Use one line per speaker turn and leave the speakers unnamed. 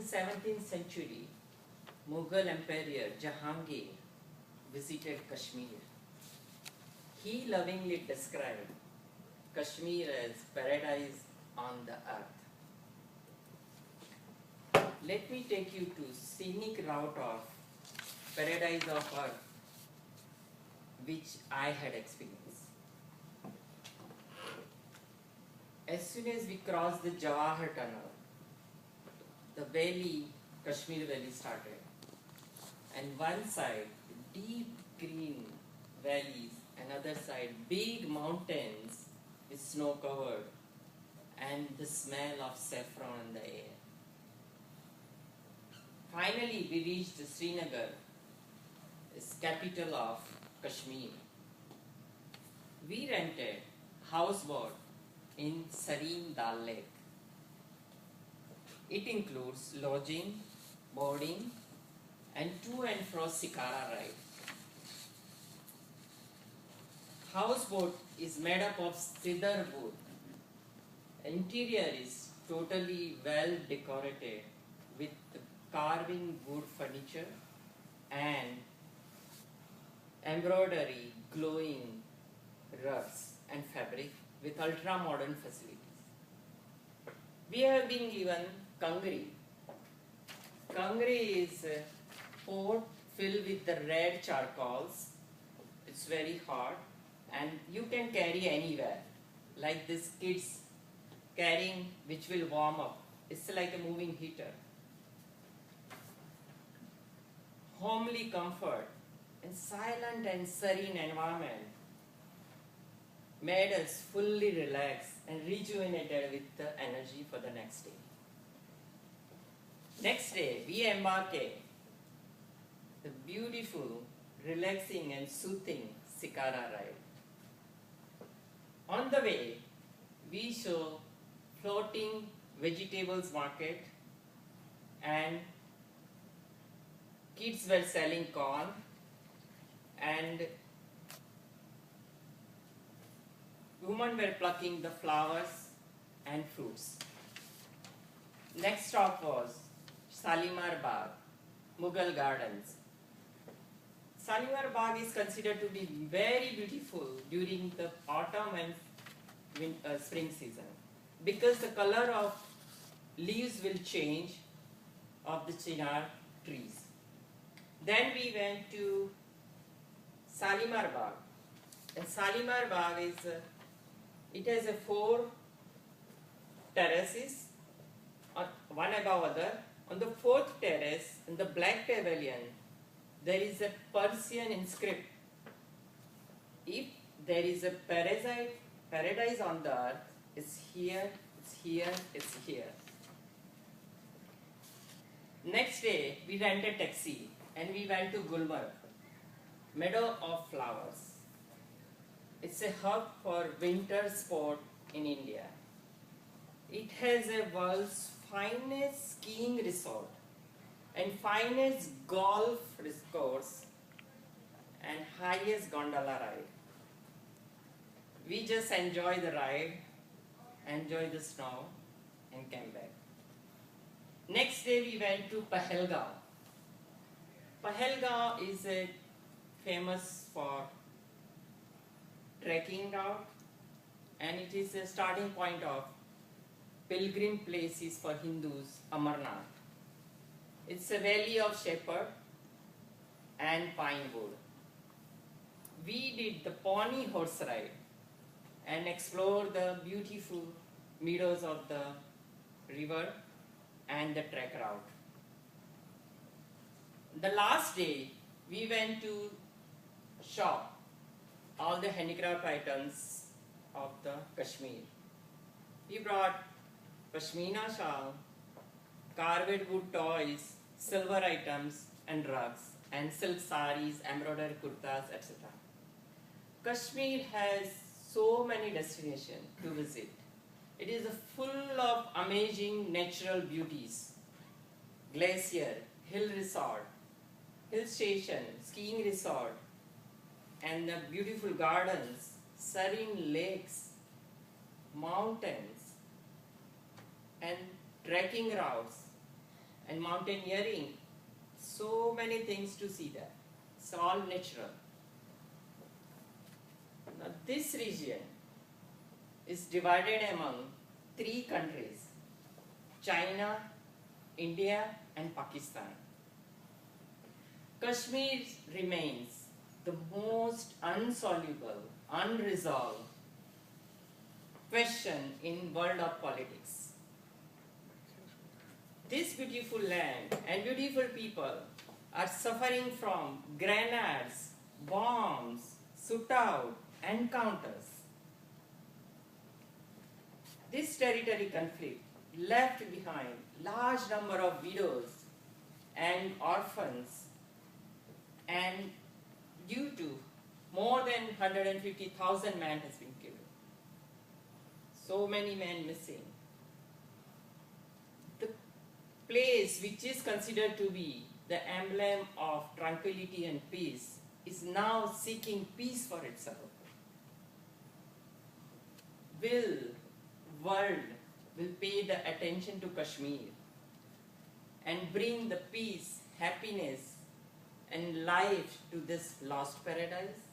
the 17th century, Mughal Emperor Jahangir visited Kashmir. He lovingly described Kashmir as paradise on the earth. Let me take you to scenic route of paradise of earth which I had experienced. As soon as we crossed the Jawahar Tunnel, the valley, Kashmir Valley started. And one side, deep green valleys, another side, big mountains with snow covered, and the smell of saffron in the air. Finally, we reached Srinagar, its capital of Kashmir. We rented houseboat in Sareen Dal Lake. It includes lodging, boarding, and to and fro Shikara ride. Houseboat is made up of cedar wood. Interior is totally well decorated with carving wood furniture and embroidery, glowing rugs and fabric with ultra-modern facilities. We have been given kangri. Kangri is a pot filled with the red charcoals. It's very hot and you can carry anywhere. Like this kids carrying which will warm up. It's like a moving heater. Homely comfort and silent and serene environment made us fully relaxed and rejuvenated with the energy for the next day. Next day, we embarked the beautiful, relaxing and soothing Shikara ride. On the way, we saw floating vegetables market and kids were selling corn and women were plucking the flowers and fruits. Next stop was Shalimar Bagh, Mughal Gardens. Shalimar Bagh is considered to be very beautiful during the autumn and spring season because the color of leaves will change of the chinar trees. Then we went to Shalimar Bagh. And Shalimar Bagh is, it has a 4 terraces, one above other. On the 4th terrace, in the black pavilion, there is a Persian inscription. If there is a paradise on the earth, it's here, it's here, it's here. Next day, we rented a taxi and we went to Gulmarg, Meadow of Flowers. It's a hub for winter sport in India. It has a world's finest skiing resort and finest golf course and highest gondola ride. We just enjoy the ride, enjoy the snow and came back. Next day we went to Pahalgaon. Pahalgaon is famous for trekking route and it is a starting point of pilgrim places for Hindus, Amarnath. It's a valley of shepherd and pine wood. We did the pony horse ride and explored the beautiful meadows of the river and the trek route. The last day we went to shop all the handicraft items of the Kashmir. We brought Pashmina shawl, carved wood toys, silver items and rugs, and silk saris, embroidered kurtas, etc. Kashmir has so many destinations to visit. It is full of amazing natural beauties. Glacier, hill resort, hill station, skiing resort, and the beautiful gardens, serene lakes, mountains, and trekking routes. and mountaineering. So many things to see there. It's all natural. Now this region is divided among three countries: China, India and Pakistan. Kashmir remains the most unsoluble, unresolved question in world of politics. This beautiful land and beautiful people are suffering from grenades, bombs, shootout, encounters. This territory conflict left behind large number of widows and orphans, and due to more than 150,000 men has been killed. So many men missing. The place which is considered to be the emblem of tranquility and peace is now seeking peace for itself. Will world will pay the attention to Kashmir and bring the peace, happiness and life to this lost paradise?